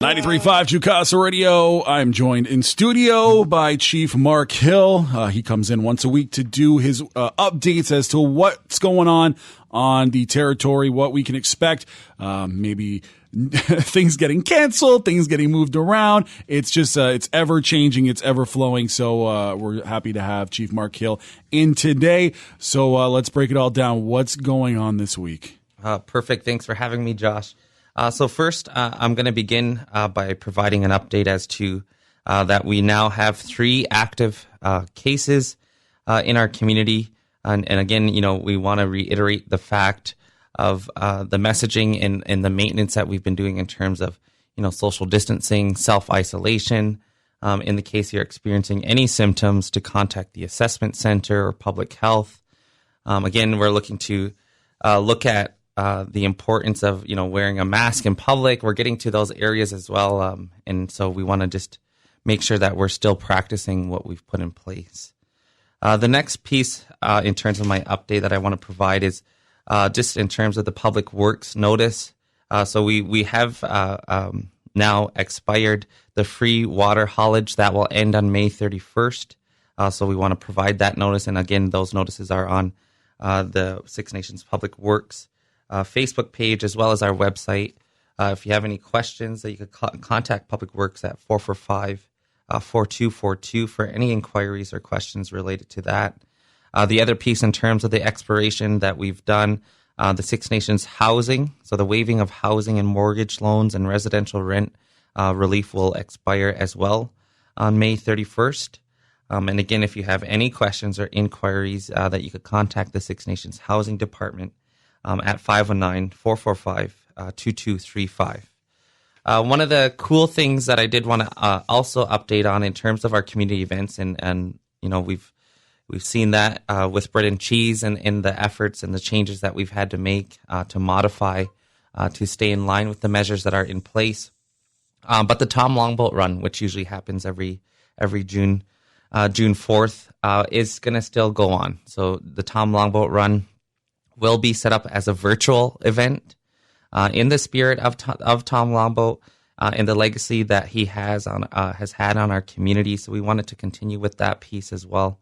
93.5 Jukasa Radio. I'm joined in studio by Chief Mark Hill. He comes in once a week to do his updates as to what's going on the territory, what we can expect, maybe things getting canceled, things getting moved around. It's just, it's ever changing, it's ever flowing. So we're happy to have Chief Mark Hill in today. So let's break it all down. What's going on this week? Perfect. Thanks for having me, Josh. So first, I'm going to begin by providing an update as to that we now have 3 active cases in our community. And again, we want to reiterate the fact of the messaging and the maintenance that we've been doing in terms of, social distancing, self-isolation. In the case you're experiencing any symptoms, to contact the assessment center or public health. Again, we're looking to look at the importance of, wearing a mask in public. We're getting to those areas as well. And so we want to just make sure that we're still practicing what we've put in place. The next piece in terms of my update that I want to provide is just in terms of the public works notice. So we have now expired the free water haulage that will end on May 31st. So we want to provide that notice. And again, those notices are on the Six Nations Public Works Facebook page, as well as our website. If you have any questions, you could contact Public Works at 445-4242 for any inquiries or questions related to that. The other piece in terms of the expiration that we've done, the Six Nations housing, so the waiving of housing and mortgage loans and residential rent relief will expire as well on May 31st. And again, if you have any questions or inquiries, that you could contact the Six Nations Housing Department at 519-445-2235. One of the cool things that I did want to also update on in terms of our community events, and we've seen that with Bread and Cheese and the efforts and the changes that we've had to make to modify to stay in line with the measures that are in place. But the Tom Longboat Run, which usually happens every June 4th, is going to still go on. So the Tom Longboat Run will be set up as a virtual event in the spirit of Tom Longboat and the legacy that he has had on our community. So we wanted to continue with that piece as well.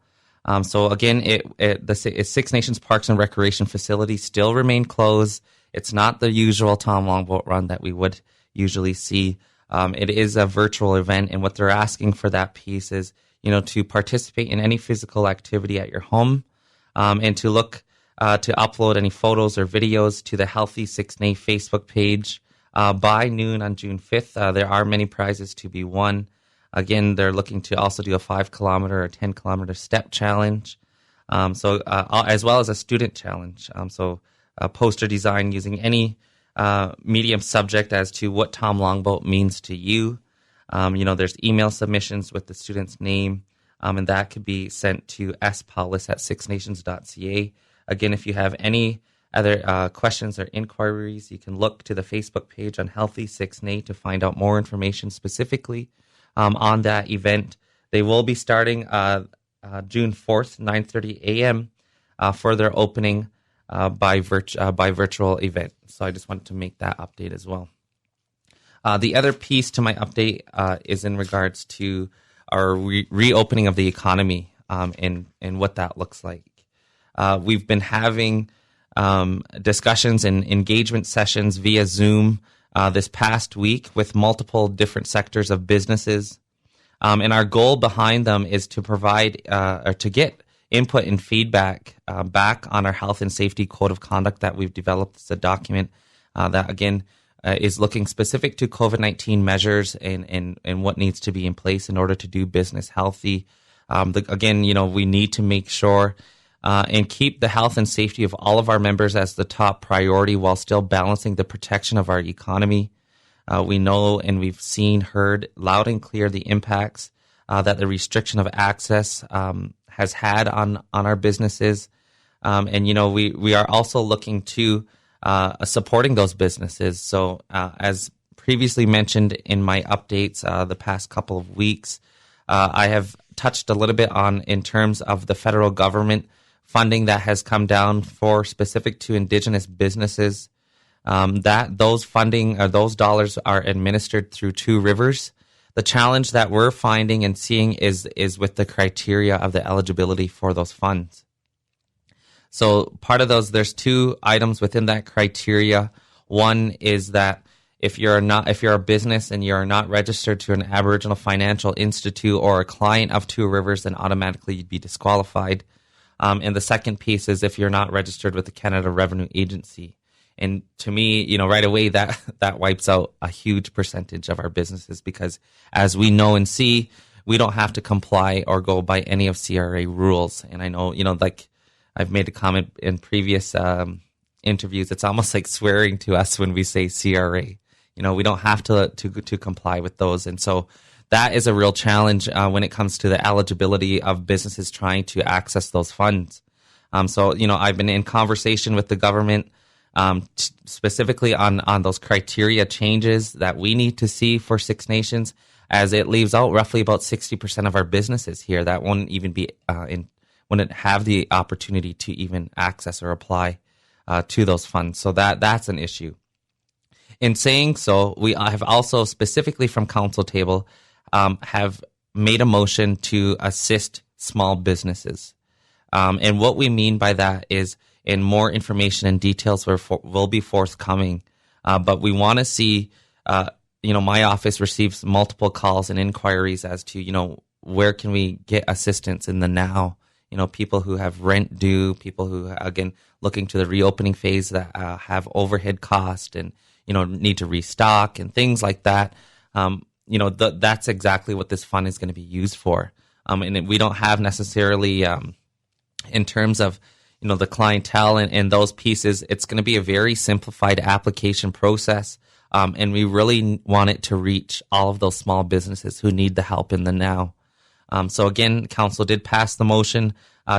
So again, the Six Nations Parks and Recreation facilities still remain closed. It's not the usual Tom Longboat Run that we would usually see. It is a virtual event, and what they're asking for that piece is, to participate in any physical activity at your home, and to look to upload any photos or videos to the Healthy Six Na Facebook page by noon on June 5th. There are many prizes to be won. Again, they're looking to also do a 5-kilometer or 10-kilometer step challenge, as well as a student challenge. So a poster design using any medium subject as to what Tom Longboat means to you. There's email submissions with the student's name, and that could be sent to spaulis@sixnations.ca. Again, if you have any other questions or inquiries, you can look to the Facebook page on Healthy Six Na to find out more information specifically on that event. They will be starting June 4th, 9:30 a.m. For their opening by virtual event. So I just wanted to make that update as well. The other piece to my update is in regards to our reopening of the economy and what that looks like. We've been having discussions and engagement sessions via Zoom this past week with multiple different sectors of businesses. And our goal behind them is to provide or to get input and feedback back on our health and safety code of conduct that we've developed. It's a document that, again, is looking specific to COVID-19 measures and what needs to be in place in order to do business healthy. We need to make sure and keep the health and safety of all of our members as the top priority while still balancing the protection of our economy. We know and we've heard loud and clear the impacts that the restriction of access has had on our businesses. We are also looking to supporting those businesses. So as previously mentioned in my updates the past couple of weeks, I have touched a little bit on in terms of the federal government funding that has come down for specific to Indigenous businesses. that those funding or those dollars are administered through Two Rivers. The challenge that we're finding and seeing is with the criteria of the eligibility for those funds. So part of those, there's two items within that criteria. One is that if you're a business and you're not registered to an Aboriginal Financial Institute or a client of Two Rivers, then automatically you'd be disqualified. And the second piece is if you're not registered with the Canada Revenue Agency. And to me, right away that wipes out a huge percentage of our businesses, because as we know and see, we don't have to comply or go by any of CRA rules. And I know, like I've made a comment in previous interviews, it's almost like swearing to us when we say CRA. We don't have to comply with those. And so that is a real challenge when it comes to the eligibility of businesses trying to access those funds. So I've been in conversation with the government specifically on those criteria changes that we need to see for Six Nations, as it leaves out roughly about 60% of our businesses here that won't even be wouldn't have the opportunity to even access or apply to those funds. So that's an issue. In saying so, we have also specifically from council table have made a motion to assist small businesses. And what we mean by that is, and more information and details will be forthcoming. But we want to see, my office receives multiple calls and inquiries as to, where can we get assistance in the now? People who have rent due, people who, again, looking to the reopening phase that have overhead cost and, need to restock and things like that. That's exactly what this fund is going to be used for. And we don't have necessarily, in terms of, the clientele and those pieces, it's going to be a very simplified application process. And we really want it to reach all of those small businesses who need the help in the now. So again, council did pass the motion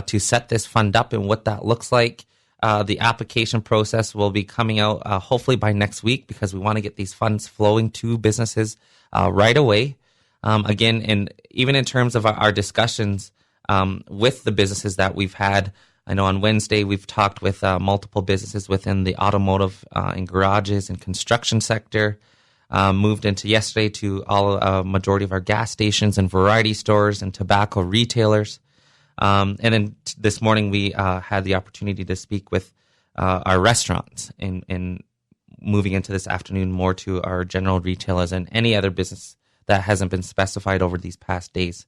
to set this fund up, and what that looks like. The application process will be coming out hopefully by next week, because we want to get these funds flowing to businesses right away. Again, and even in terms of our discussions with the businesses that we've had, I know on Wednesday we've talked with multiple businesses within the automotive and garages and construction sector. Moved into yesterday to majority of our gas stations and variety stores and tobacco retailers. And then this morning we had the opportunity to speak with our restaurants, and moving into this afternoon more to our general retailers and any other business that hasn't been specified over these past days.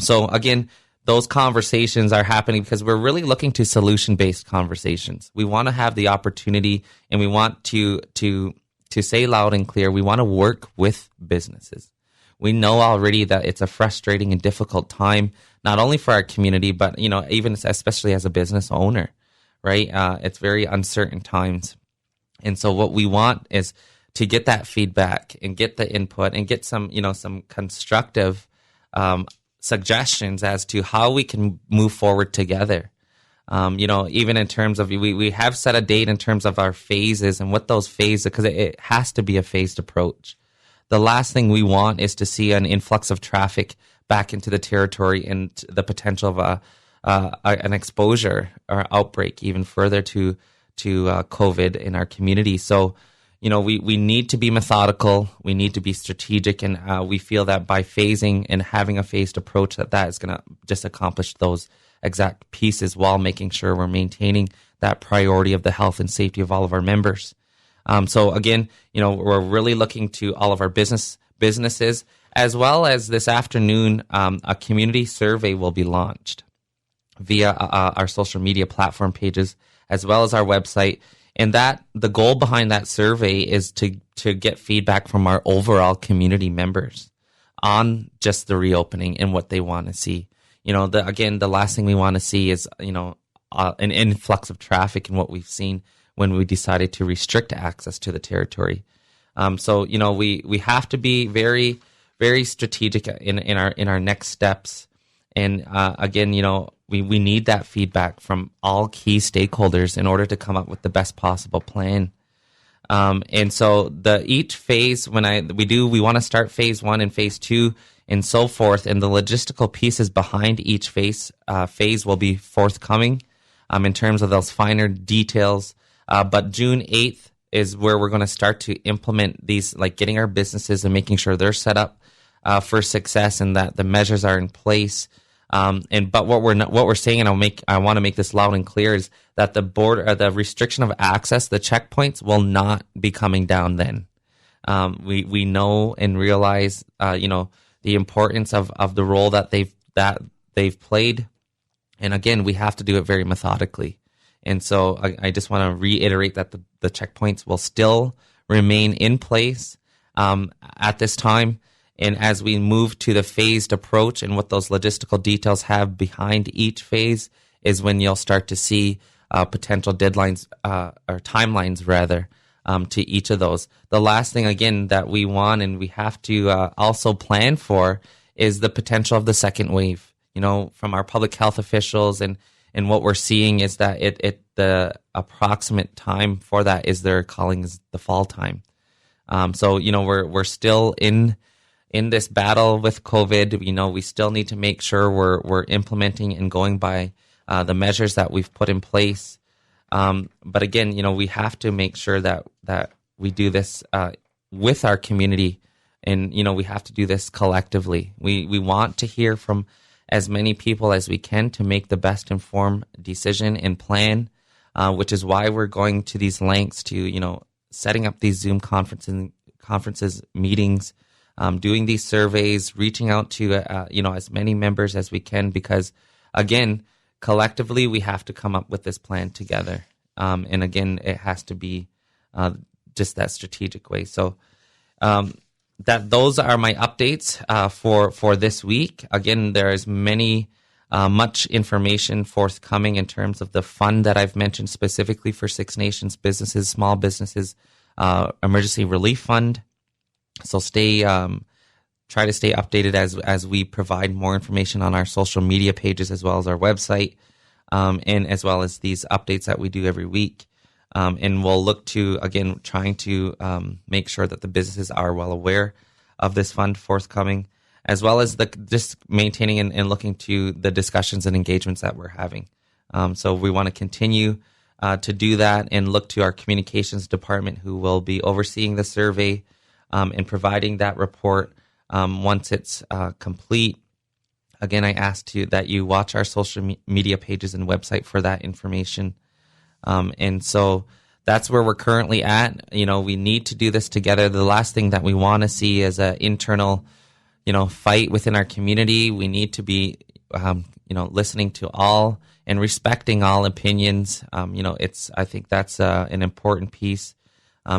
So again, those conversations are happening because we're really looking to solution-based conversations. We want to have the opportunity, and we want to say loud and clear, we want to work with businesses. We know already that it's a frustrating and difficult time, not only for our community, but even especially as a business owner, right? It's very uncertain times. And so what we want is to get that feedback and get the input and get some constructive suggestions as to how we can move forward together. Even in terms of, we have set a date in terms of our phases and what those phases, because it has to be a phased approach. The last thing we want is to see an influx of traffic back into the territory and the potential of an exposure or outbreak even further to COVID in our community. So, we need to be methodical. We need to be strategic, and we feel that by phasing and having a phased approach, that is going to just accomplish those exact pieces while making sure we're maintaining that priority of the health and safety of all of our members. So again, we're really looking to all of our businesses, as well as this afternoon, a community survey will be launched via our social media platform pages, as well as our website. And the goal behind that survey is to get feedback from our overall community members on just the reopening and what they want to see. The last thing we want to see is, an influx of traffic, and what we've seen when we decided to restrict access to the territory. So we have to be very, very strategic in our next steps. And again, we need that feedback from all key stakeholders in order to come up with the best possible plan. And so each phase, we want to start phase 1 and phase 2 and so forth. And the logistical pieces behind each phase will be forthcoming in terms of those finer details. But June 8th is where we're going to start to implement these, like getting our businesses and making sure they're set up for success and that the measures are in place. But what we're saying, and I want to make this loud and clear, is that the restriction of access, the checkpoints, will not be coming down then. We know and realize, the importance of the role that they've played. And again, we have to do it very methodically. And so I just want to reiterate that the checkpoints will still remain in place at this time. And as we move to the phased approach and what those logistical details have behind each phase is when you'll start to see potential deadlines or timelines rather to each of those. The last thing, again, that we want and we have to also plan for is the potential of the second wave. From our public health officials and what we're seeing is that the approximate time for that is they're calling is the fall time. So we're still in this battle with COVID. We still need to make sure we're implementing and going by the measures that we've put in place. But again, we have to make sure that we do this with our community, and we have to do this collectively. We want to hear from as many people as we can to make the best informed decision and plan, which is why we're going to these lengths to setting up these Zoom conferences, meetings, doing these surveys, reaching out to as many members as we can, because again, collectively we have to come up with this plan together. And again, it has to be just that strategic way. So those are my updates for this week. Again, there is much information forthcoming in terms of the fund that I've mentioned specifically for Six Nations businesses, small businesses, emergency relief fund. So try to stay updated as we provide more information on our social media pages as well as our website, and as well as these updates that we do every week. And we'll look to, again, trying to make sure that the businesses are well aware of this fund forthcoming, as well as just maintaining and looking to the discussions and engagements that we're having. So we want to continue to do that and look to our communications department, who will be overseeing the survey and providing that report once it's complete. Again, I ask that you watch our social media pages and website for that information. And so that's where we're currently at. We need to do this together. The last thing that we want to see is an internal, fight within our community. We need to be, listening to all and respecting all opinions. I think that's an important piece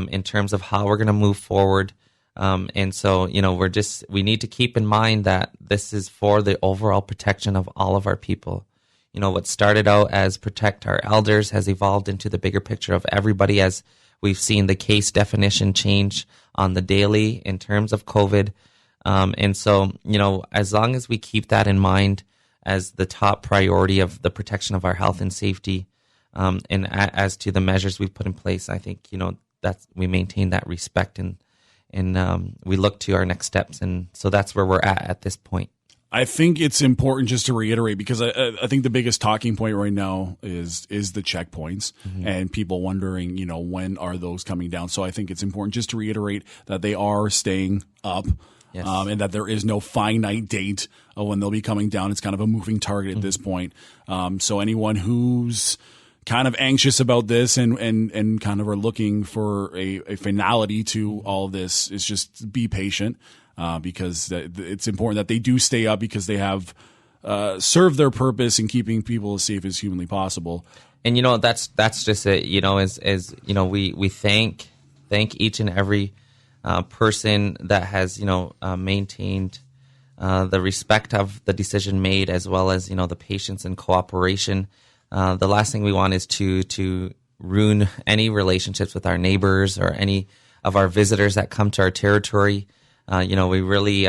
in terms of how we're going to move forward. And so, we need to keep in mind that this is for the overall protection of all of our people. What started out as protect our elders has evolved into the bigger picture of everybody, as we've seen the case definition change on the daily in terms of COVID. And so, as long as we keep that in mind as the top priority of the protection of our health and safety, and as to the measures we've put in place, I think, that we maintain that respect and we look to our next steps. And so that's where we're at this point. I think it's important just to reiterate, because I think the biggest talking point right now is the checkpoints, and people wondering, when are those coming down? So I think it's important just to reiterate that they are staying up, yes, and that there is no finite date of when they'll be coming down. It's kind of a moving target at this point. So anyone who's kind of anxious about this and kind of are looking for a finality to all of this is just be patient. Because it's important that they do stay up, because they have served their purpose in keeping people as safe as humanly possible. And that's just it. We thank each and every person that has maintained the respect of the decision made, as well as the patience and cooperation. The last thing we want is to ruin any relationships with our neighbors or any of our visitors that come to our territory. We really,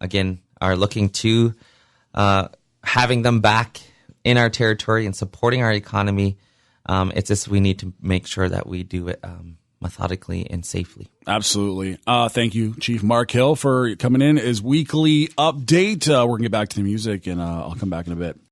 again, are looking to having them back in our territory and supporting our economy. It's just we need to make sure that we do it methodically and safely. Absolutely. Thank you, Chief Mark Hill, for coming in as weekly update. We're going to get back to the music, and I'll come back in a bit.